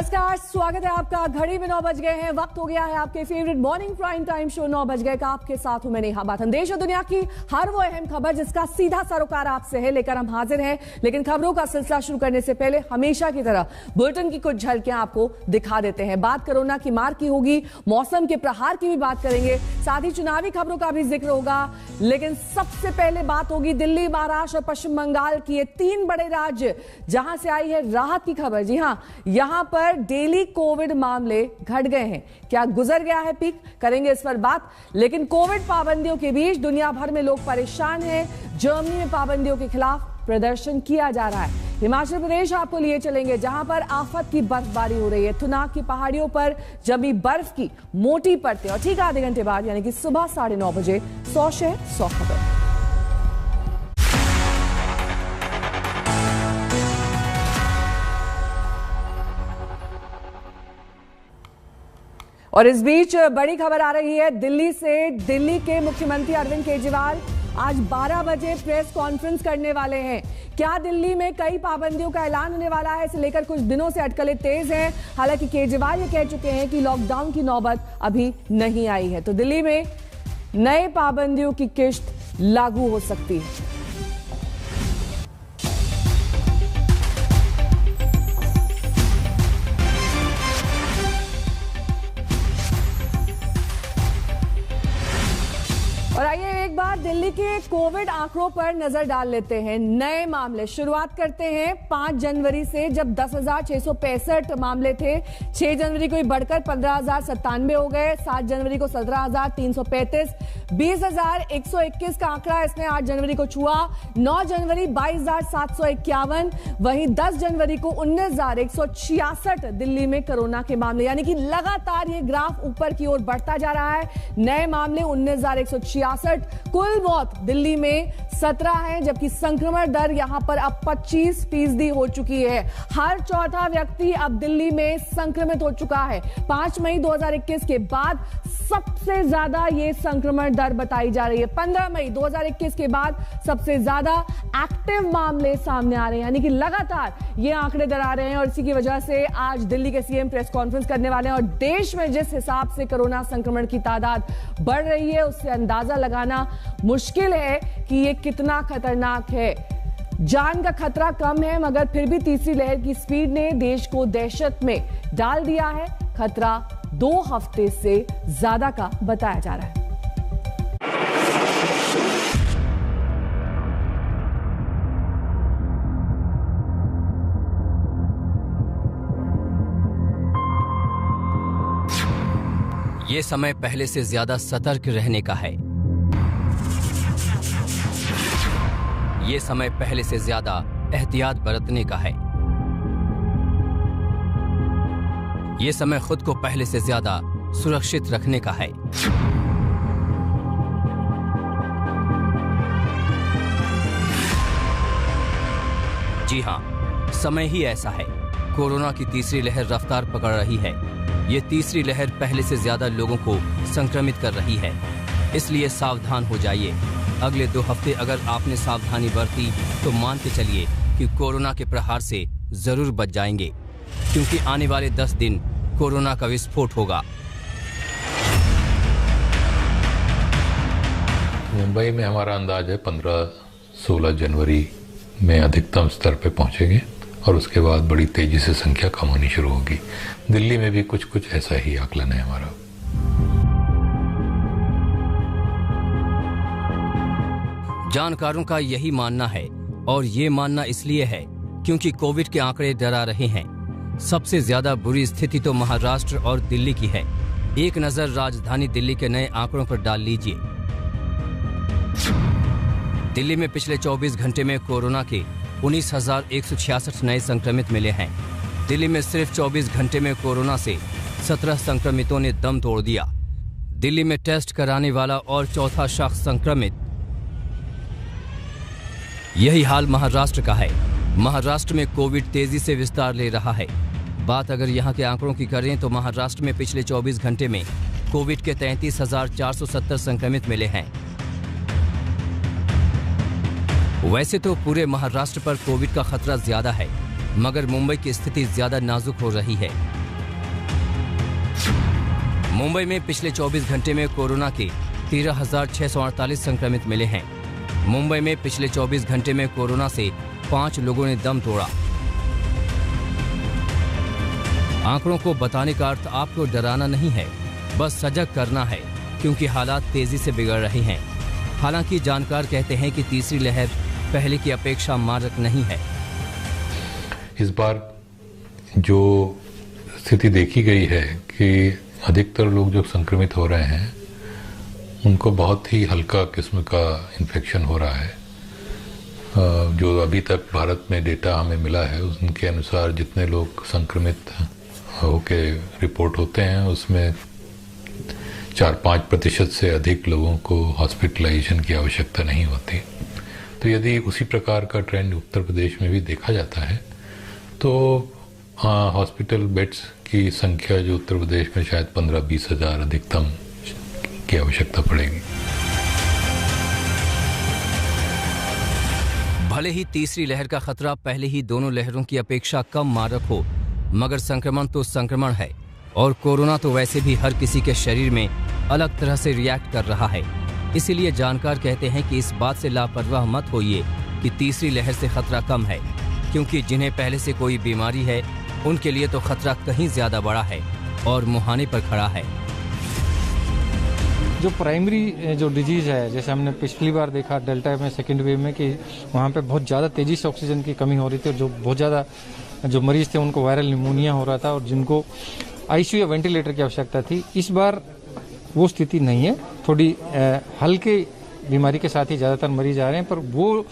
नमस्कार, स्वागत है आपका। घड़ी में 9 बज गए हैं, वक्त हो गया है आपके favourite morning prime time show 9 बज गए का। आपके साथ हूं मैं नेहा बाथन। देश और दुनिया की हर वो अहम खबर जिसका सीधा सरोकार आपसे है लेकर हम हाजिर हैं। लेकिन खबरों का सिलसिला शुरू करने से पहले हमेशा की तरह बुलेटिन की कुछ झलकियां आपको दिखा देते हैं। बात कोरोना की मार की होगी, मौसम के प्रहार की भी बात करेंगे, साथ ही चुनावी खबरों का भी जिक्र होगा। लेकिन सबसे पहले बात होगी दिल्ली, महाराष्ट्र और पश्चिम बंगाल की, ये 3 बड़े राज्य जहां से आई है राहत की खबर। जी हां, यहां पर डेली कोविड मामले घट गए हैं। क्या गुजर गया है पीक? करेंगे इस पर बात। लेकिन कोविड पाबंदियों के बीच दुनिया भर में लोग परेशान हैं। जर्मनी में पाबंदियों के खिलाफ प्रदर्शन किया जा रहा है। हिमाचल प्रदेश आपको लिए चलेंगे जहां पर आफत की बर्फबारी हो रही है। थुनाग की पहाड़ियों पर जमी बर्फ की मोटी परतें। और ठीक आधे घंटे बाद यानी कि सुबह 9:30 बजे 100 शहर 100 खबर। और इस बीच बड़ी खबर आ रही है दिल्ली से। दिल्ली के मुख्यमंत्री अरविंद केजरीवाल आज 12 बजे प्रेस कॉन्फ्रेंस करने वाले हैं। क्या दिल्ली में कई पाबंदियों का ऐलान होने वाला है? इसे लेकर कुछ दिनों से अटकलें तेज हैं। हालांकि केजरीवाल ये कह चुके हैं कि लॉकडाउन की नौबत अभी नहीं आई है, तो दिल्ली में नए पाबंदियों की किश्त लागू हो सकती है। और आइए एक बार दिल्ली के कोविड आंकड़ों पर नजर डाल लेते हैं। नए मामले शुरुआत करते हैं 5 जनवरी से, जब 10,665 मामले थे। 6 जनवरी को बढ़कर 15,097 हो गए। 7 जनवरी को 17,335। 20,121 का आंकड़ा इसने 8 जनवरी को छुआ। 9 जनवरी 22,751। वहीं 10 जनवरी को 19,166 दिल्ली में कोरोना के मामले, यानी कि लगातार ये ग्राफ ऊपर की ओर बढ़ता जा रहा है। नए मामले 19,166। कुल मौत दिल्ली में 17 है, जबकि संक्रमण दर यहां पर अब 25% हो चुकी है। हर चौथा व्यक्ति अब दिल्ली में संक्रमित हो चुका है। 5 मई 2021 के बाद सबसे ज्यादा ये संक्रमण दर बताई जा रही है। 15 मई 2021 के बाद सबसे ज्यादा एक्टिव मामले सामने आ रहे हैं, यानी कि लगातार ये आंकड़े डरा रहे हैं। और इसी की वजह से आज दिल्ली के सीएम प्रेस कॉन्फ्रेंस करने वाले हैं। और देश में जिस हिसाब से कोरोना संक्रमण की तादाद बढ़ रही है, उससे अंदाजा लगाना मुश्किल है कि ये कितना खतरनाक है। जान का खतरा कम है, मगर फिर भी तीसरी लहर की स्पीड ने देश को दहशत में डाल दिया है। खतरा 2 हफ्ते से ज्यादा का बताया जा रहा है। ये समय पहले से ज्यादा सतर्क रहने का है। ये समय पहले से ज्यादा एहतियात बरतने का है। ये समय खुद को पहले से ज्यादा सुरक्षित रखने का है। जी हां, समय ही ऐसा है। कोरोना की तीसरी लहर रफ्तार पकड़ रही है। ये तीसरी लहर पहले से ज्यादा लोगों को संक्रमित कर रही है, इसलिए सावधान हो जाइए। अगले 2 हफ्ते अगर आपने सावधानी बरती तो मान के चलिए कि कोरोना के प्रहार से जरूर बच जाएंगे, क्योंकि आने वाले 10 दिन कोरोना का विस्फोट होगा। मुंबई में हमारा अंदाज है 15-16 जनवरी में अधिकतम स्तर पे पहुंचेंगे और उसके बाद बड़ी तेजी से संख्या कम होनी शुरू होगी। दिल्ली में भी कुछ ऐसा ही आकलन है हमारा। जानकारों का यही मानना है, और ये मानना इसलिए है क्योंकि कोविड के आंकड़े डरा रहे हैं। सबसे ज्यादा बुरी स्थिति तो महाराष्ट्र और दिल्ली की है। एक नजर राजधानी दिल्ली के नए आंकड़ों पर डाल लीजिए। दिल्ली में पिछले 24 घंटे में कोरोना के 19,166 नए संक्रमित मिले हैं। दिल्ली में सिर्फ 24 घंटे में कोरोना से 17 संक्रमितों ने दम तोड़ दिया। दिल्ली में टेस्ट कराने वाला और चौथा शख्स संक्रमित। यही हाल महाराष्ट्र का है। महाराष्ट्र में कोविड तेजी से विस्तार ले रहा है। बात अगर यहां के आंकड़ों की करें तो महाराष्ट्र में पिछले 24 घंटे में कोविड के 33,470 संक्रमित मिले हैं। वैसे तो पूरे महाराष्ट्र पर कोविड का खतरा ज्यादा है, मगर मुंबई की स्थिति ज्यादा नाजुक हो रही है। मुंबई में पिछले 24 घंटे में कोरोना के 13,648 संक्रमित मिले हैं। मुंबई में पिछले 24 घंटे में कोरोना से 5 लोगों ने दम तोड़ा। आंकड़ों को बताने का अर्थ आपको डराना नहीं है, बस सजग करना है, क्योंकि हालात तेजी से बिगड़ रहे हैं। हालांकि जानकार कहते हैं कि तीसरी लहर पहले की अपेक्षा मारक नहीं है। इस बार जो स्थिति देखी गई है कि अधिकतर लोग जो संक्रमित हो रहे हैं उनको बहुत ही हल्का किस्म का इन्फेक्शन हो रहा है। जो अभी तक भारत में डेटा हमें मिला है उनके अनुसार जितने लोग संक्रमित होके रिपोर्ट होते हैं उसमें 4-5% से अधिक लोगों को हॉस्पिटलाइजेशन की आवश्यकता नहीं होती। तो यदि उसी प्रकार का ट्रेंड उत्तर प्रदेश में भी देखा जाता है तो हॉस्पिटल बेड्स की संख्या जो उत्तर प्रदेश में शायद 15-20 हजार अधिकतम की आवश्यकता पड़ेगी। भले ही तीसरी लहर का खतरा पहले ही दोनों लहरों की अपेक्षा कम मारक हो, मगर संक्रमण तो संक्रमण है और कोरोना तो वैसे भी हर किसी के शरीर में अलग तरह से रिएक्ट कर रहा है। इसीलिए जानकार कहते हैं कि इस बात से लापरवाह मत होइए कि तीसरी लहर से खतरा कम है, क्योंकि जिन्हें पहले से कोई बीमारी है उनके लिए तो खतरा कहीं ज्यादा बड़ा है और मुहाने पर खड़ा है। जो प्राइमरी जो डिजीज है, जैसे हमने पिछली बार देखा डेल्टा में सेकेंड वेव में कि वहाँ पे बहुत ज़्यादा तेज़ी से ऑक्सीजन की कमी हो रही थी और जो बहुत ज़्यादा जो मरीज थे उनको वायरल निमोनिया हो रहा था और जिनको आईसीयू या वेंटिलेटर की आवश्यकता थी। इस बार वो स्थिति नहीं है, थोड़ी हल्के बीमारी के साथ ही ज़्यादातर मरीज आ रहे हैं, पर वो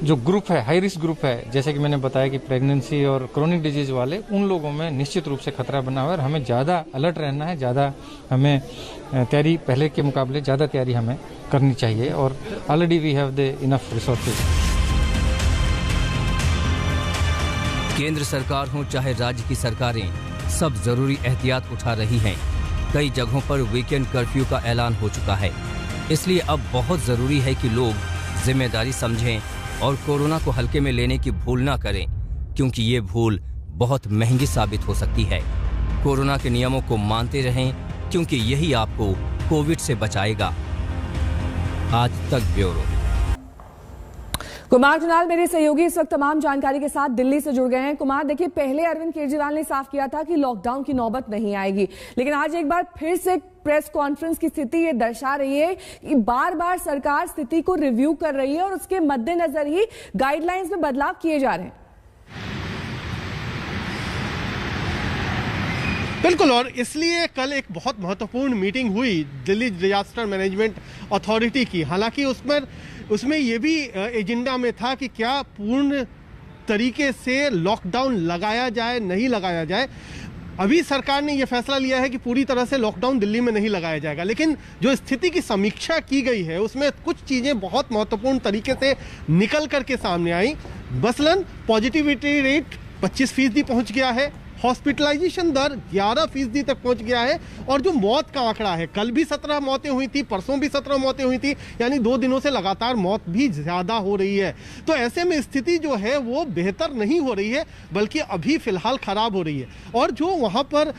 जो ग्रुप है, हाई रिस्क ग्रुप है, जैसे कि मैंने बताया कि प्रेगनेंसी और क्रोनिक डिजीज वाले, उन लोगों में निश्चित रूप से खतरा बना हुआ है और हमें ज़्यादा अलर्ट रहना है, ज़्यादा हमें तैयारी पहले के मुकाबले ज़्यादा तैयारी हमें करनी चाहिए और already we have the enough resources. केंद्र सरकार हो चाहे राज्य की सरकारें, सब जरूरी एहतियात उठा रही हैं। कई जगहों पर वीकेंड कर्फ्यू का ऐलान हो चुका है। इसलिए अब बहुत जरूरी है कि लोग जिम्मेदारी समझें और कोरोना को हल्के में लेने की भूल ना करें, क्योंकि ये भूल बहुत महंगी साबित हो सकती है। कोरोना के नियमों को मानते रहें, क्योंकि यही आपको कोविड से बचाएगा। आज तक ब्यूरो। कुमार जुनाल मेरे सहयोगी इस वक्त तमाम जानकारी के साथ दिल्ली से जुड़ गए हैं। कुमार, देखिए, पहले अरविंद केजरीवाल ने साफ किया था कि लॉकडाउन की नौबत नहीं आएगी, लेकिन आज एक बार फिर से प्रेस कॉन्फ्रेंस की स्थिति ये दर्शा रही है कि बार बार सरकार स्थिति को रिव्यू कर रही है और उसके मद्देनजर ही गाइडलाइंस में बदलाव किए जा रहे हैं। बिल्कुल, और इसलिए कल एक बहुत महत्वपूर्ण मीटिंग हुई दिल्ली डिजास्टर मैनेजमेंट अथॉरिटी की। हालांकि उसमें ये भी एजेंडा में था कि क्या पूर्ण तरीके से लॉकडाउन लगाया जाए, नहीं लगाया जाए। अभी सरकार ने यह फैसला लिया है कि पूरी तरह से लॉकडाउन दिल्ली में नहीं लगाया जाएगा, लेकिन जो स्थिति की समीक्षा की गई है उसमें कुछ चीजें बहुत महत्वपूर्ण तरीके से निकल करके सामने आई। मसलन पॉजिटिविटी रेट 25% पहुंच गया है, हॉस्पिटलाइजेशन दर 11% तक पहुंच गया है, और जो मौत का आंकड़ा है, कल भी 17 मौतें हुई थी, परसों भी 17 मौतें हुई थी, यानी 2 दिनों से लगातार मौत भी ज्यादा हो रही है। तो ऐसे में स्थिति जो है वो बेहतर नहीं हो रही है, बल्कि अभी फिलहाल खराब हो रही है। और जो वहां पर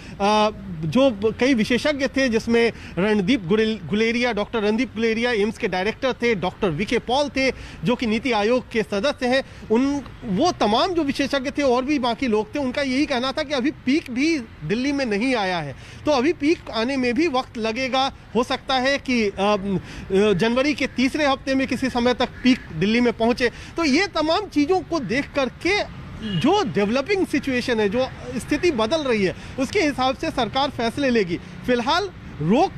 जो कई विशेषज्ञ थे, जिसमें रणदीप गुलेरिया, डॉक्टर रणदीप गुलेरिया एम्स के डायरेक्टर थे, डॉक्टर वीके पॉल थे जो कि नीति आयोग के सदस्य हैं, वो तमाम जो विशेषज्ञ थे और भी बाकी लोग थे, उनका यही कहना था कि अभी पीक भी दिल्ली में नहीं आया है, तो अभी पीक आने में भी वक्त लगेगा। हो सकता है कि जनवरी के तीसरे हफ्ते में किसी समय तक पीक दिल्ली में पहुंचे। तो ये तमाम चीजों को देख करके जो डेवलपिंग सिचुएशन है, जो स्थिति बदल रही है, उसके हिसाब से सरकार फैसले लेगी। फिलहाल रोक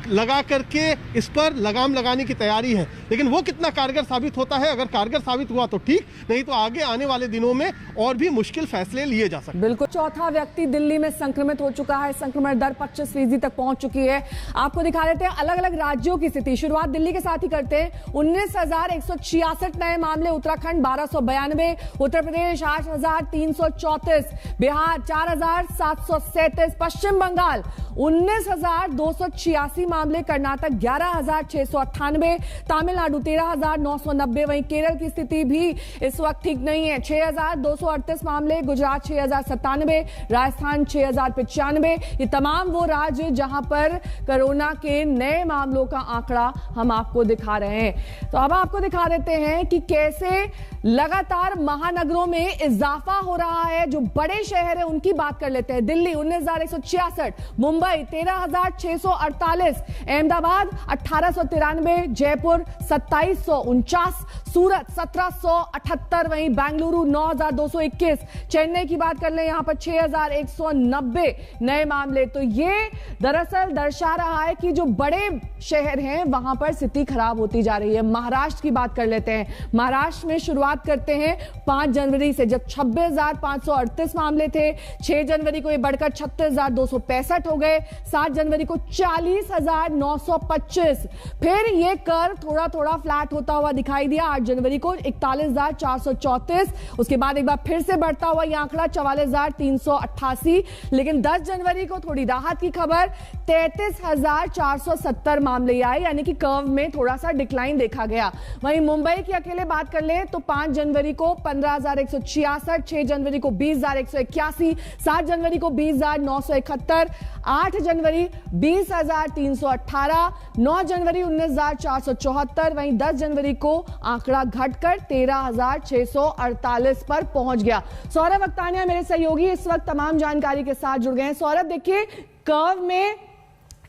लगा करके इस पर लगाम लगाने की तैयारी है, लेकिन वो कितना कारगर साबित होता है, अगर कारगर साबित हुआ तो ठीक, नहीं तो आगे आने वाले दिनों में और भी मुश्किल फैसले लिए जा सकते हैं। बिल्कुल, चौथा व्यक्ति दिल्ली में संक्रमित हो चुका है, संक्रमण दर 25% तक पहुंच चुकी है। आपको दिखा देते हैं अलग अलग राज्यों की स्थिति। शुरुआत दिल्ली के साथ ही करते हैं। 19,166 नए मामले, उत्तराखंड 1292, उत्तर प्रदेश 8,334, बिहार 4,737, पश्चिम बंगाल 19,246, 1186 मामले, कर्नाटक 11,698, तमिलनाडु 13,990। वहीं केरल की स्थिति भी इस वक्त ठीक नहीं है, 6,238 मामले, गुजरात 6,097, राजस्थान 6,095। ये तमाम वो राज्य जहां पर कोरोना के नए मामलों का आंकड़ा हम आपको दिखा रहे हैं। तो अब आपको दिखा देते हैं कि कैसे लगातार महानगरों में इजाफा हो रहा है। जो बड़े शहर है उनकी बात कर लेते हैं। दिल्ली 19,166, मुंबई 13,648, अहमदाबाद 1,893, जयपुर 2,749, सूरत 1,778, वहीं बेंगलुरु 9,221, चेन्नई की बात कर ले यहां पर 6,190 नए मामले। तो ये दरअसल दर्शा रहा है कि जो बड़े शहर हैं वहां पर स्थिति खराब होती जा रही है। महाराष्ट्र की बात कर लेते हैं। महाराष्ट्र में शुरुआत करते हैं 5 जनवरी से, जब 26,538 मामले थे। 6 जनवरी को ये बढ़कर 36,265 हो गए। 7 जनवरी को 40,925। फिर ये कर्व थोड़ा थोड़ा फ्लैट होता हुआ दिखाई दिया 8 जनवरी को 41,434। उसके बाद एक बार फिर से बढ़ता हुआ यह आंकड़ा 44,388। लेकिन 10 जनवरी को थोड़ी राहत की खबर, 33,470 मामले आए, यानी कि कर्व में थोड़ा सा डिक्लाइन देखा गया। वहीं मुंबई की अकेले बात कर ले तो 5 जनवरी को 15,166, 6 जनवरी को 20,181, 7 जनवरी को 20,971, 8 जनवरी 20,318, 9 जनवरी 19,474। वहीं 10 जनवरी को आंकड़ा घटकर 13,648 पर पहुंच गया। सौरभ अख्तानिया मेरे सहयोगी इस वक्त तमाम जानकारी के साथ जुड़ गए हैं। सौरभ, देखिए कर्व में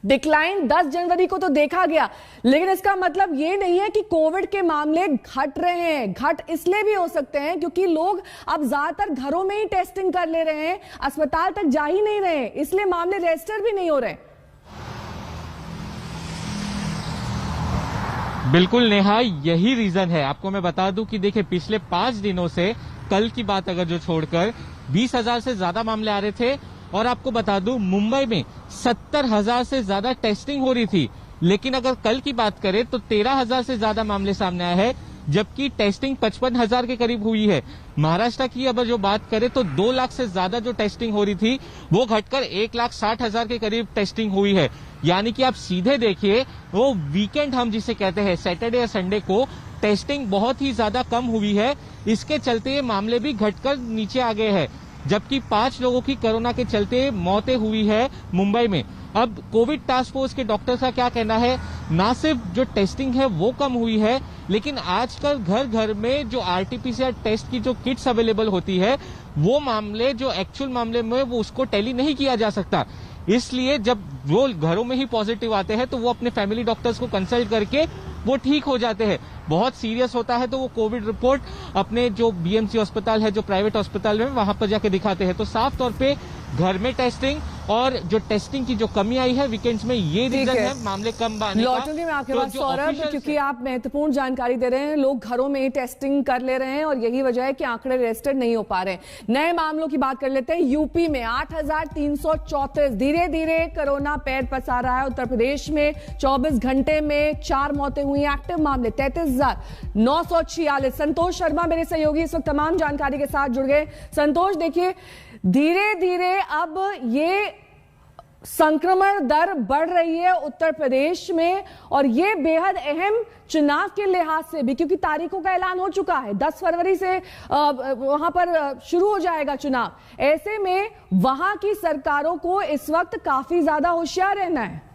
डिक्लाइन 10 जनवरी को तो देखा गया, लेकिन इसका मतलब ये नहीं है कि कोविड के मामले घट रहे हैं। घट इसलिए भी हो सकते हैं क्योंकि लोग अब ज्यादातर घरों में ही टेस्टिंग कर ले रहे हैं, अस्पताल तक जा ही नहीं रहे हैं, इसलिए मामले रजिस्टर भी नहीं हो रहे। बिल्कुल नेहा, यही रीजन है। आपको मैं बता दूं कि देखिए पिछले 5 दिनों से, कल की बात अगर जो छोड़कर 20,000 से ज्यादा मामले आ रहे थे। और आपको बता दूं मुंबई में 70,000 से ज्यादा टेस्टिंग हो रही थी। लेकिन अगर कल की बात करें तो 13,000 से ज्यादा मामले सामने आए हैं, जबकि टेस्टिंग 55,000 के करीब हुई है। महाराष्ट्र की अगर जो बात करें तो 2 लाख से ज्यादा जो टेस्टिंग हो रही थी वो घटकर 1,60,000 के करीब टेस्टिंग हुई है। यानी कि आप सीधे देखिए, वो वीकेंड हम जिसे कहते हैं सैटरडे या संडे को टेस्टिंग बहुत ही ज्यादा कम हुई है। इसके चलते मामले भी घटकर नीचे आ गए हैं, जबकि 5 लोगों की कोरोना के चलते मौतें हुई है मुंबई में। अब कोविड टास्क फोर्स के डॉक्टर का क्या कहना है, ना सिर्फ जो टेस्टिंग है वो कम हुई है, लेकिन आजकल घर घर में जो आरटीपीसीआर टेस्ट की जो किट्स अवेलेबल होती है, वो मामले जो एक्चुअल मामले में वो उसको टैली नहीं किया जा सकता। इसलिए जब वो घरों में ही पॉजिटिव आते हैं तो वो अपने फैमिली डॉक्टर्स को कंसल्ट करके वो ठीक हो जाते हैं। बहुत सीरियस होता है तो वो कोविड रिपोर्ट अपने जो बीएमसी अस्पताल है, जो प्राइवेट अस्पताल में, वहां पर जाके दिखाते हैं। तो साफ तौर पे घर में टेस्टिंग और जो टेस्टिंग की जो कमी आई है वीकेंड्स में, ये रीजन है मामले कम आने का। लौटूंगी मैं आपके पास सौरभ, क्योंकि आप महत्वपूर्ण जानकारी दे रहे हैं। लोग घरों में ही टेस्टिंग कर ले रहे हैं और यही वजह है कि आंकड़े रजिस्टर नहीं हो पा रहे हैं। नए मामलों की बात कर लेते हैं। यूपी में 8,334, धीरे धीरे कोरोना पैर पसार रहा है। उत्तर प्रदेश में 24 घंटे में 4 मौतें हुई। एक्टिव मामले 33,946। संतोष शर्मा मेरे सहयोगी इस वक्त तमाम जानकारी के साथ जुड़ गए। संतोष, देखिए धीरे धीरे अब ये संक्रमण दर बढ़ रही है उत्तर प्रदेश में, और ये बेहद अहम चुनाव के लिहाज से भी, क्योंकि तारीखों का ऐलान हो चुका है। 10 फरवरी से वहां पर शुरू हो जाएगा चुनाव। ऐसे में वहां की सरकारों को इस वक्त काफी ज्यादा होशियार रहना है।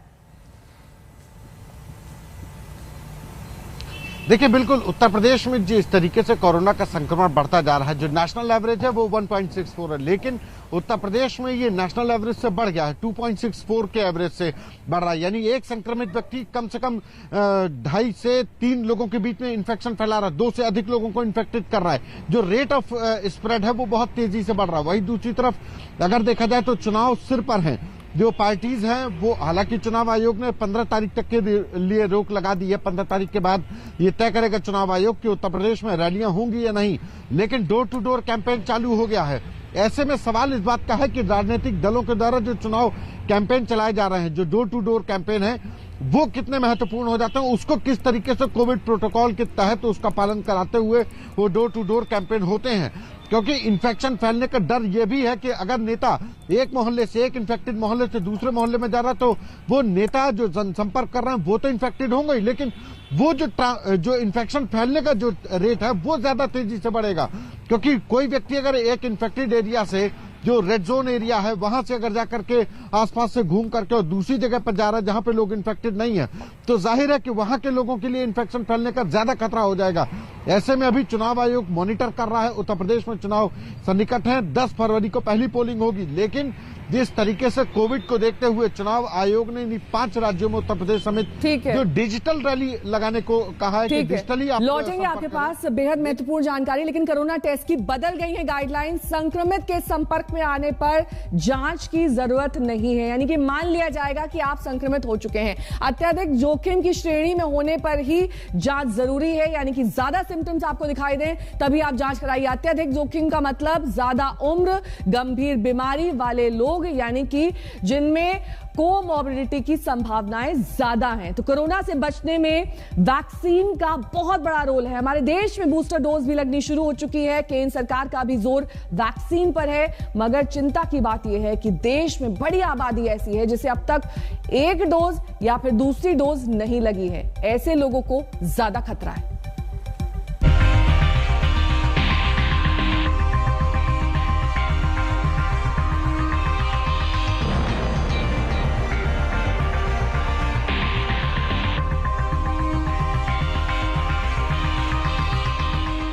देखिए बिल्कुल, उत्तर प्रदेश में जिस तरीके से कोरोना का संक्रमण बढ़ता जा रहा है, जो नेशनल एवरेज है वो 1.64 है, लेकिन उत्तर प्रदेश में ये नेशनल एवरेज से बढ़ गया है, 2.64 के एवरेज से बढ़ रहा है। यानी एक संक्रमित व्यक्ति कम से कम 2.5 से 3 लोगों के बीच में इन्फेक्शन फैला रहा है, 2 से अधिक लोगों को इन्फेक्टेड कर रहा है। जो रेट ऑफ स्प्रेड है वो बहुत तेजी से बढ़ रहा है। वहीं दूसरी तरफ अगर देखा जाए तो चुनाव सिर पर है। जो पार्टीज हैं वो, हालांकि चुनाव आयोग ने 15 तारीख तक के लिए रोक लगा दी है। 15 तारीख के बाद ये तय करेगा चुनाव आयोग कि उत्तर प्रदेश में रैलियां होंगी या नहीं। लेकिन डोर टू डोर कैंपेन चालू हो गया है। ऐसे में सवाल इस बात का है कि राजनीतिक दलों के द्वारा जो चुनाव कैंपेन चलाए जा रहे हैं, जो डोर टू डोर कैंपेन है, वो कितने महत्वपूर्ण हो जाते हैं, उसको किस तरीके से कोविड प्रोटोकॉल के तहत उसका पालन कराते हुए वो डोर टू डोर कैंपेन होते हैं। क्योंकि इन्फेक्शन फैलने का डर ये भी है कि अगर नेता एक मोहल्ले से, एक इन्फेक्टेड मोहल्ले से दूसरे मोहल्ले में जा रहा है तो वो नेता जो जनसंपर्क कर रहे हैं वो तो इन्फेक्टेड होंगे ही, लेकिन वो जो इन्फेक्शन फैलने का जो रेट है वो ज्यादा तेजी से बढ़ेगा। क्योंकि कोई व्यक्ति अगर एक इन्फेक्टेड एरिया से, जो रेड जोन एरिया है, वहां से अगर जाकर के आसपास से घूम करके और दूसरी जगह पर जा रहा है जहां पे लोग इन्फेक्टेड नहीं है, तो जाहिर है कि वहां के लोगों के लिए इन्फेक्शन फैलने का ज्यादा खतरा हो जाएगा। ऐसे में अभी चुनाव आयोग मॉनिटर कर रहा है। उत्तर प्रदेश में चुनाव सन्निकट है, 10 फरवरी को पहली पोलिंग होगी, लेकिन जिस तरीके से कोविड को देखते हुए चुनाव आयोग ने इन 5 राज्यों में उत्तर प्रदेश समेत जो डिजिटल रैली लगाने को कहा है कि डिजिटली लौटेंगे आपके पास बेहद महत्वपूर्ण जानकारी। लेकिन कोरोना टेस्ट की बदल गई है गाइडलाइन। संक्रमित के संपर्क में आने पर जांच की जरूरत नहीं है, यानी कि मान लिया जाएगा कि आप संक्रमित हो चुके हैं। अत्यधिक जोखिम की श्रेणी में होने पर ही जांच जरूरी है, यानी कि ज्यादा सिम्टम्स आपको दिखाई दें तभी आप जांच कराइए। अत्यधिक जोखिम का मतलब ज्यादा उम्र, गंभीर बीमारी वाले लोग, यानी कि जिनमें कोमॉर्बिडिटी की संभावनाएं ज्यादा हैं। तो कोरोना से बचने में वैक्सीन का बहुत बड़ा रोल है। हमारे देश में बूस्टर डोज भी लगनी शुरू हो चुकी है। केंद्र सरकार का भी जोर वैक्सीन पर है, मगर चिंता की बात यह है कि देश में बड़ी आबादी ऐसी है जिसे अब तक एक डोज या फिर दूसरी डोज नहीं लगी है। ऐसे लोगों को ज्यादा खतरा है।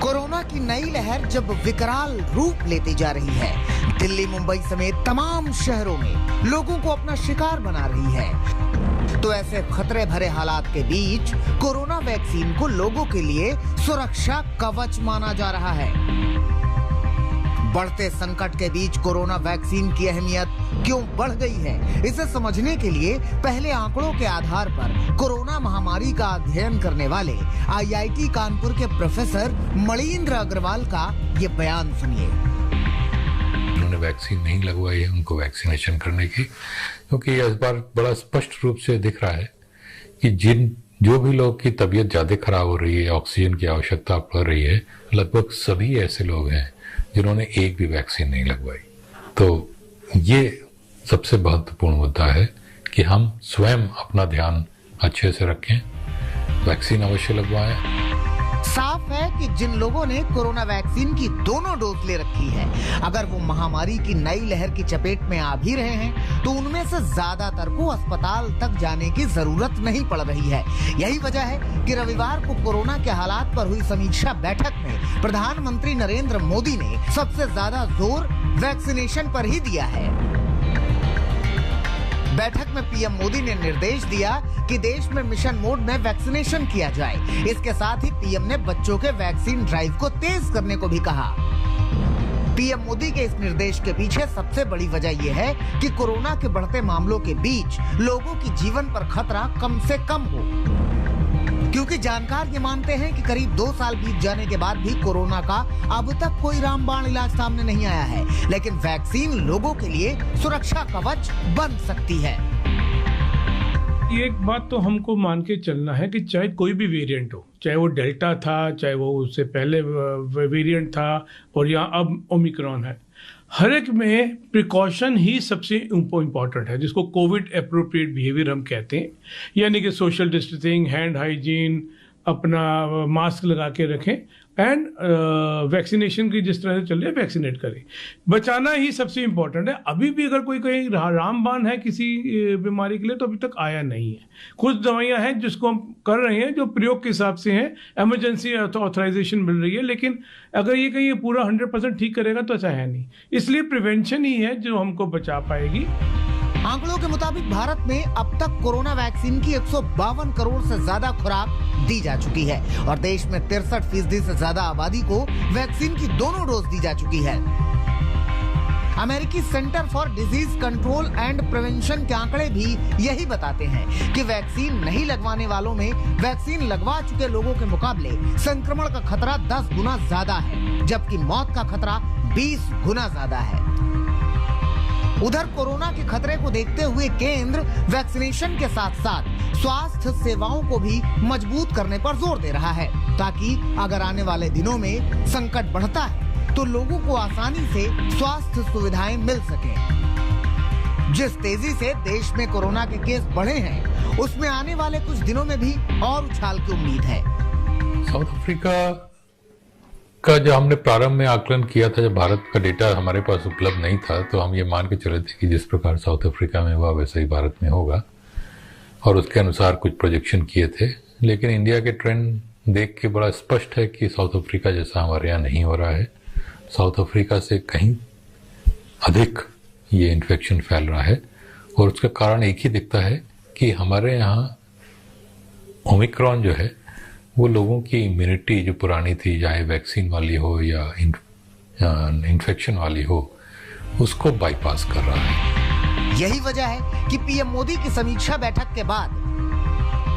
कोरोना की नई लहर जब विकराल रूप लेती जा रही है, दिल्ली मुंबई समेत तमाम शहरों में लोगों को अपना शिकार बना रही है, तो ऐसे खतरे भरे हालात के बीच कोरोना वैक्सीन को लोगों के लिए सुरक्षा कवच माना जा रहा है। बढ़ते संकट के बीच कोरोना वैक्सीन की अहमियत क्यों बढ़ गई है, इसे समझने के लिए पहले आंकड़ों के आधार पर कोरोना महामारी का अध्ययन करने वाले IIT कानपुर के प्रोफेसर मणीन्द्र अग्रवाल का ये बयान सुनिए। उन्होंने वैक्सीन नहीं लगवाई है, उनको वैक्सीनेशन करने की, क्योंकि इस बार बड़ा स्पष्ट रूप से दिख रहा है कि जो भी लोग की तबीयत ज्यादा खराब हो रही है, ऑक्सीजन की आवश्यकता पड़ रही है, लगभग सभी ऐसे लोग हैं जिन्होंने एक भी वैक्सीन नहीं लगवाई। तो ये सबसे महत्वपूर्ण मुद्दा है कि हम स्वयं अपना ध्यान अच्छे से रखें, वैक्सीन अवश्य लगवाएं। साफ है कि जिन लोगों ने कोरोना वैक्सीन की दोनों डोज ले रखी है, अगर वो महामारी की नई लहर की चपेट में आ भी रहे हैं तो उनमें से ज्यादातर को अस्पताल तक जाने की जरूरत नहीं पड़ रही है। यही वजह है कि रविवार को कोरोना के हालात पर हुई समीक्षा बैठक में प्रधानमंत्री नरेंद्र मोदी ने सबसे ज्यादा जोर वैक्सीनेशन पर ही दिया है। बैठक में पीएम मोदी ने निर्देश दिया कि देश में मिशन मोड में वैक्सीनेशन किया जाए। इसके साथ ही पीएम ने बच्चों के वैक्सीन ड्राइव को तेज करने को भी कहा। पीएम मोदी के इस निर्देश के पीछे सबसे बड़ी वजह यह है कि कोरोना के बढ़ते मामलों के बीच लोगों की जीवन पर खतरा कम से कम हो, क्योंकि जानकार ये मानते हैं कि करीब 2 साल बीत जाने के बाद भी कोरोना का अब तक कोई रामबाण इलाज सामने नहीं आया है, लेकिन वैक्सीन लोगों के लिए सुरक्षा कवच बन सकती है। एक बात तो हमको मान के चलना है कि चाहे कोई भी वेरिएंट हो, चाहे वो डेल्टा था, चाहे वो उससे पहले वेरिएंट था और या अब ओमिक्रॉन है, हर एक में प्रिकॉशन ही सबसे इम्पोर्टेंट है, जिसको कोविड एप्रोप्रिएट बिहेवियर हम कहते हैं। यानी कि सोशल डिस्टेंसिंग, हैंड हाइजीन, अपना मास्क लगा के रखें एंड वैक्सीनेशन की जिस तरह से चल रही है वैक्सीनेट करें। बचाना ही सबसे इम्पोर्टेंट है। अभी भी अगर कोई कहीं रामबाण है किसी बीमारी के लिए तो अभी तक आया नहीं है। कुछ दवाइयां हैं जिसको हम कर रहे हैं जो प्रयोग के हिसाब से हैं, इमरजेंसी ऑथराइजेशन मिल रही है, लेकिन अगर ये कहीं पूरा 100% ठीक करेगा तो ऐसा है नहीं। इसलिए प्रिवेंशन ही है जो हमको बचा पाएगी। आंकड़ों के मुताबिक भारत में अब तक कोरोना वैक्सीन की 152 करोड़ से ज्यादा खुराक दी जा चुकी है और देश में 63% से ज्यादा आबादी को वैक्सीन की दोनों डोज दी जा चुकी है। अमेरिकी centre for disease control and prevention के आंकड़े भी यही बताते हैं कि वैक्सीन नहीं लगवाने वालों में वैक्सीन लगवा चुके लोगों के मुकाबले संक्रमण का खतरा 10 गुना ज्यादा है, जबकि मौत का खतरा 20 गुना ज्यादा है। उधर कोरोना के खतरे को देखते हुए केंद्र वैक्सीनेशन के साथ साथ स्वास्थ्य सेवाओं को भी मजबूत करने पर जोर दे रहा है, ताकि अगर आने वाले दिनों में संकट बढ़ता है तो लोगों को आसानी से स्वास्थ्य सुविधाएं मिल सके। जिस तेजी से देश में कोरोना के केस बढ़े हैं, उसमें आने वाले कुछ दिनों में भी और उछाल की उम्मीद है। साउथ अफ्रीका का जब हमने प्रारंभ में आकलन किया था, जब भारत का डेटा हमारे पास उपलब्ध नहीं था, तो हम ये मान के चले थे कि जिस प्रकार साउथ अफ्रीका में हुआ वैसे ही भारत में होगा, और उसके अनुसार कुछ प्रोजेक्शन किए थे। लेकिन इंडिया के ट्रेंड देख के बड़ा स्पष्ट है कि साउथ अफ्रीका जैसा हमारे यहाँ नहीं हो रहा है। साउथ अफ्रीका से कहीं अधिक ये इन्फेक्शन फैल रहा है, और उसका कारण एक ही दिखता है कि हमारे यहाँ ओमिक्रॉन जो है वो लोगों की इम्यूनिटी जो पुरानी थी, चाहे वैक्सीन वाली हो या इन्फेक्शन वाली हो, उसको बाईपास कर रहा है। यही वजह है कि पीएम मोदी की समीक्षा बैठक के बाद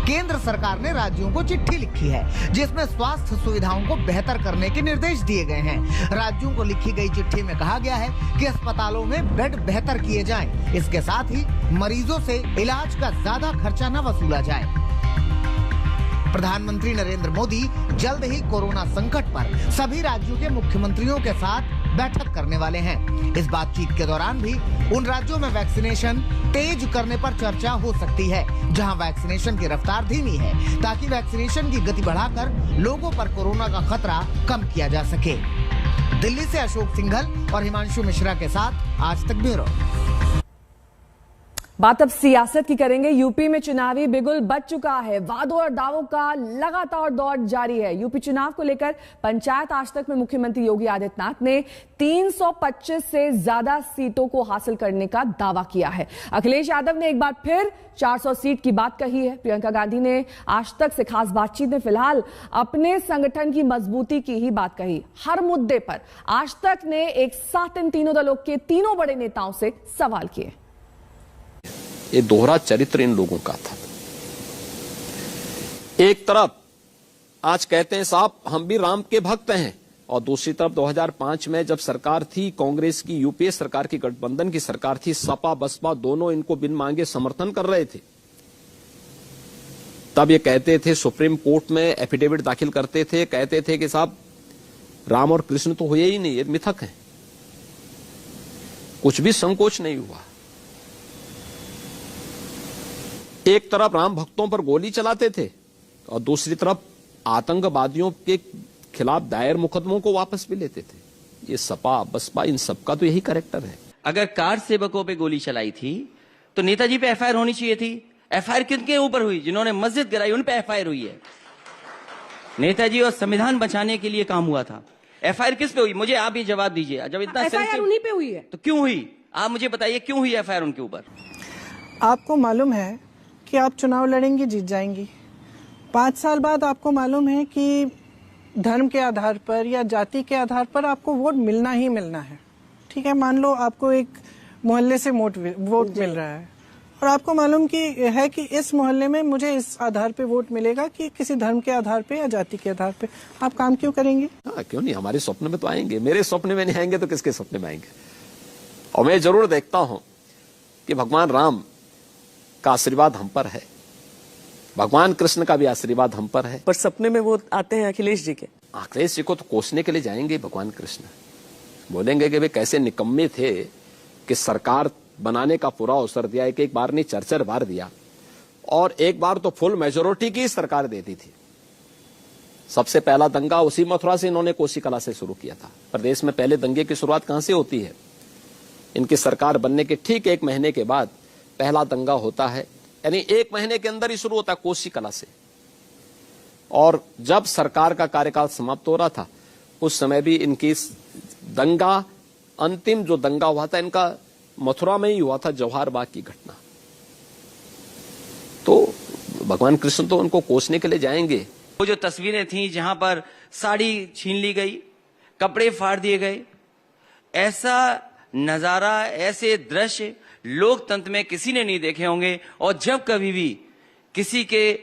केंद्र सरकार ने राज्यों को चिट्ठी लिखी है, जिसमें स्वास्थ्य सुविधाओं को बेहतर करने के निर्देश दिए गए हैं। राज्यों को लिखी गई चिट्ठी में कहा गया है कि अस्पतालों में बेड बेहतर किए जाएं। इसके साथ ही मरीजों से इलाज का ज्यादा खर्चा न वसूला जाए। प्रधानमंत्री नरेंद्र मोदी जल्द ही कोरोना संकट पर सभी राज्यों के मुख्यमंत्रियों के साथ बैठक करने वाले हैं। इस बातचीत के दौरान भी उन राज्यों में वैक्सीनेशन तेज करने पर चर्चा हो सकती है जहां वैक्सीनेशन की रफ्तार धीमी है, ताकि वैक्सीनेशन की गति बढ़ाकर लोगों पर कोरोना का खतरा कम किया जा सके। दिल्ली से अशोक सिंघल और हिमांशु मिश्रा के साथ आज तक ब्यूरो। बात अब सियासत की करेंगे। यूपी में चुनावी बिगुल बज चुका है। वादों और दावों का लगातार दौर जारी है। यूपी चुनाव को लेकर पंचायत आज तक में मुख्यमंत्री योगी आदित्यनाथ ने 325 से ज्यादा सीटों को हासिल करने का दावा किया है। अखिलेश यादव ने एक बार फिर 400 सीट की बात कही है। प्रियंका गांधी ने आज तक से खास बातचीत में फिलहाल अपने संगठन की मजबूती की ही बात कही। हर मुद्दे पर आज तक ने एक साथ इन तीनों दलों के तीनों बड़े नेताओं से सवाल किए। ये दोहरा चरित्र इन लोगों का था। एक तरफ आज कहते हैं साहब हम भी राम के भक्त हैं, और दूसरी तरफ 2005 में जब सरकार थी कांग्रेस की, यूपीए सरकार की, गठबंधन की सरकार थी, सपा बसपा दोनों इनको बिन मांगे समर्थन कर रहे थे। तब ये कहते थे, सुप्रीम कोर्ट में एफिडेविट दाखिल करते थे, कहते थे कि साहब राम और कृष्ण तो हुए ही नहीं, ये मिथक हैं। कुछ भी संकोच नहीं हुआ। एक तरफ राम भक्तों पर गोली चलाते थे और दूसरी तरफ आतंकवादियों के खिलाफ दायर मुकदमों को वापस भी लेते थे। ये सपा बसपा इन सबका तो यही कैरेक्टर है। अगर कार सेवकों पे गोली चलाई थी तो नेताजी पे एफआईआर होनी चाहिए थी। एफआईआर किनके ऊपर हुई? जिन्होंने मस्जिद गिराई उन पे एफआईआर हुई है। नेताजी और संविधान बचाने के लिए काम हुआ था। एफआईआर किस पे हुई? मुझे आप ही जवाब दीजिए। जब इतना एफआईआर उन्हीं पे हुई है तो क्यों हुई? आप मुझे बताइए क्यों हुई एफआईआर उनके ऊपर? आपको मालूम है कि आप चुनाव लड़ेंगी, जीत जाएंगी। 5 साल बाद आपको मालूम है कि धर्म के आधार पर या जाति के आधार पर आपको वोट मिलना ही मिलना है। ठीक है, मान लो आपको एक मोहल्ले से वोट मिल रहा है और आपको मालूम है कि इस मोहल्ले में मुझे इस आधार पे वोट मिलेगा कि किसी धर्म के आधार पे या जाति के आधार पे। आप काम क्यों करेंगे? क्यों नहीं, हमारे स्वप्न में तो आएंगे। मेरे स्वप्न में नहीं आएंगे तो किसके स्वप्न में आएंगे? और मैं जरूर देखता हूं कि भगवान राम का आशीर्वाद हम पर है, भगवान कृष्ण का भी आशीर्वाद हम पर है। पर सपने में वो आते हैं अखिलेश जी के। अखिलेश जी को तो कोसने के लिए जाएंगे भगवान कृष्ण। बोलेंगे कि वे कैसे निकम्मे थे कि सरकार बनाने का पूरा अवसर दिया, एक बार नहीं 4 बार दिया, और एक बार तो फुल मेजोरिटी की सरकार देती थी। सबसे पहला दंगा उसी मथुरा से इन्होंने कोसी कला से शुरू किया था। प्रदेश में पहले दंगे की शुरुआत कहां से होती है? इनकी सरकार बनने के ठीक 1 महीने के बाद पहला दंगा होता है, यानी 1 महीने के अंदर ही शुरू होता है कोसी कला से। और जब सरकार का कार्यकाल समाप्त हो रहा था उस समय भी इनकी दंगा, अंतिम जो दंगा हुआ था इनका मथुरा में ही हुआ था, जवाहर बाग की घटना। तो भगवान कृष्ण तो उनको कोसने के लिए जाएंगे। वो जो तस्वीरें थी जहां पर साड़ी छीन ली गई, कपड़े फाड़ दिए गए, ऐसा नजारा, ऐसे दृश्य लोकतंत्र में किसी ने नहीं देखे होंगे। और जब कभी भी किसी के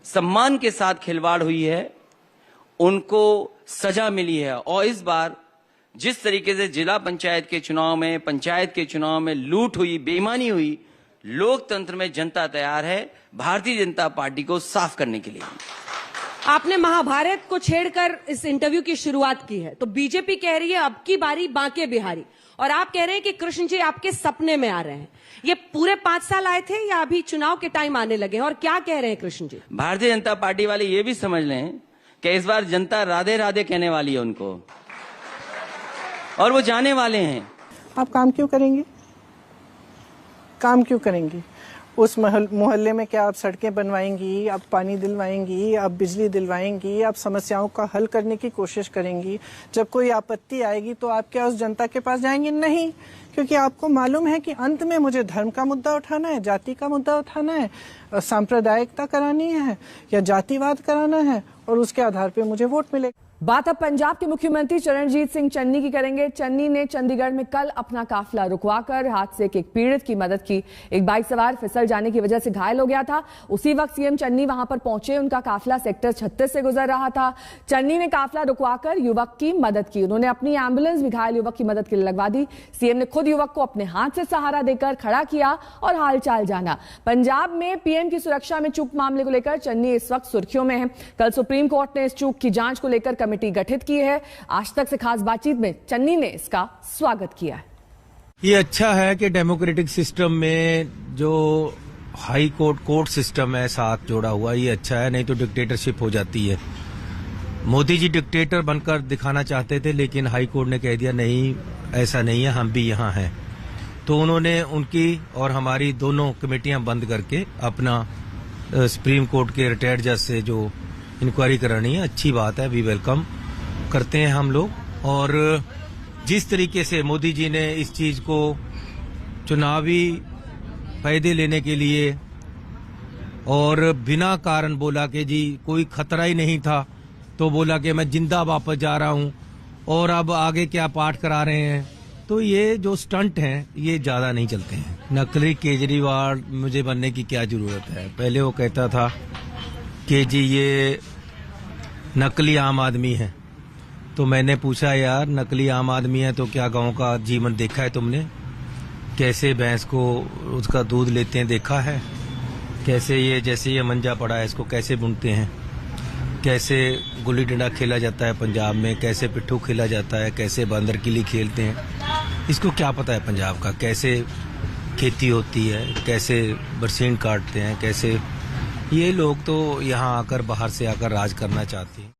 सम्मान के साथ खिलवाड़ हुई है उनको सजा मिली है। और इस बार जिस तरीके से जिला पंचायत के चुनाव में, पंचायत के चुनाव में लूट हुई, बेईमानी हुई, लोकतंत्र में जनता तैयार है भारतीय जनता पार्टी को साफ करने के लिए। आपने महाभारत को छेड़कर इस इंटरव्यू की शुरुआत की है, तो बीजेपी कह रही है अब की बारी बांके बिहारी, और आप कह रहे हैं कि कृष्ण जी आपके सपने में आ रहे हैं। ये पूरे 5 साल आए थे या अभी चुनाव के टाइम आने लगे हैं, और क्या कह रहे हैं कृष्ण जी? भारतीय जनता पार्टी वाले ये भी समझ लें कि इस बार जनता राधे राधे कहने वाली है उनको, और वो जाने वाले हैं। आप काम क्यों करेंगे? काम क्यों करेंगी? उस मोहल्ले में क्या आप सड़कें बनवाएंगी, आप पानी दिलवाएंगी, आप बिजली दिलवाएंगी, आप समस्याओं का हल करने की कोशिश करेंगी? जब कोई आपत्ति आएगी तो आप क्या उस जनता के पास जाएंगे? नहीं, क्योंकि आपको मालूम है कि अंत में मुझे धर्म का मुद्दा उठाना है, जाति का मुद्दा उठाना है, सांप्रदायिकता करानी है या जातिवाद कराना है, और उसके आधार पर मुझे वोट मिलेगा। बात अब पंजाब के मुख्यमंत्री चरणजीत सिंह चन्नी की करेंगे। चन्नी ने चंडीगढ़ में कल अपना काफिला रुकवाकर हादसे के एक पीड़ित की मदद की। एक बाइक सवार फिसल जाने की वजह से घायल हो गया था। उसी वक्त सीएम चन्नी वहां पर पहुंचे। उनका काफिला सेक्टर 36 से गुजर रहा था। चन्नी ने काफिला रुकवाकर युवक की मदद की। उन्होंने अपनी एम्बुलेंस भी घायल युवक की मदद के लिए लगवा दी। सीएम ने खुद युवक को अपने हाथ से सहारा देकर खड़ा किया और हालचाल जाना। पंजाब में पीएम की सुरक्षा में चूक मामले को लेकर चन्नी इस वक्त सुर्खियों में है। कल सुप्रीम कोर्ट ने इस चूक की जांच को लेकर कमेटी गठित की है। आज तक से खास बातचीत में चन्नी ने इसका स्वागत किया है। ये अच्छा है कि डेमोक्रेटिक सिस्टम में जो हाई कोर्ट सिस्टम है साथ जोड़ा हुआ, ये अच्छा है, नहीं तो डिक्टेटरशिप हो जाती है। मोदी जी डिक्टेटर बनकर दिखाना चाहते थे, लेकिन हाई कोर्ट ने कह दिया नहीं, ऐसा नहीं है, हम भी यहाँ हैं। तो उन्होंने उनकी और हमारी दोनों कमेटियां बंद करके अपना सुप्रीम कोर्ट के रिटायर्ड जज से जो इंक्वायरी करानी है, अच्छी बात है, वी वेलकम करते हैं हम लोग। और जिस तरीके से मोदी जी ने इस चीज को चुनावी फायदे लेने के लिए और बिना कारण बोला कि जी कोई खतरा ही नहीं था, तो बोला कि मैं जिंदा वापस जा रहा हूं और अब आगे क्या पाठ करा रहे हैं, तो ये जो स्टंट हैं ये ज्यादा नहीं चलते हैं। नकली केजरीवाल मुझे बनने की क्या जरूरत है? पहले वो कहता था कि जी ये नकली आम आदमी है, तो मैंने पूछा यार नकली आम आदमी है तो क्या गांव का जीवन देखा है तुमने? कैसे भैंस को उसका दूध लेते हैं देखा है? कैसे ये जैसे ये मंजा पड़ा है इसको कैसे बुनते हैं? कैसे गुल्ली डंडा खेला जाता है पंजाब में? कैसे पिट्ठू खेला जाता है? कैसे बंदर किली खेलते हैं? इसको क्या पता है पंजाब का? कैसे खेती होती है? कैसे बरसीन काटते हैं? कैसे? ये लोग तो यहाँ आकर बाहर से आकर राज करना चाहते हैं।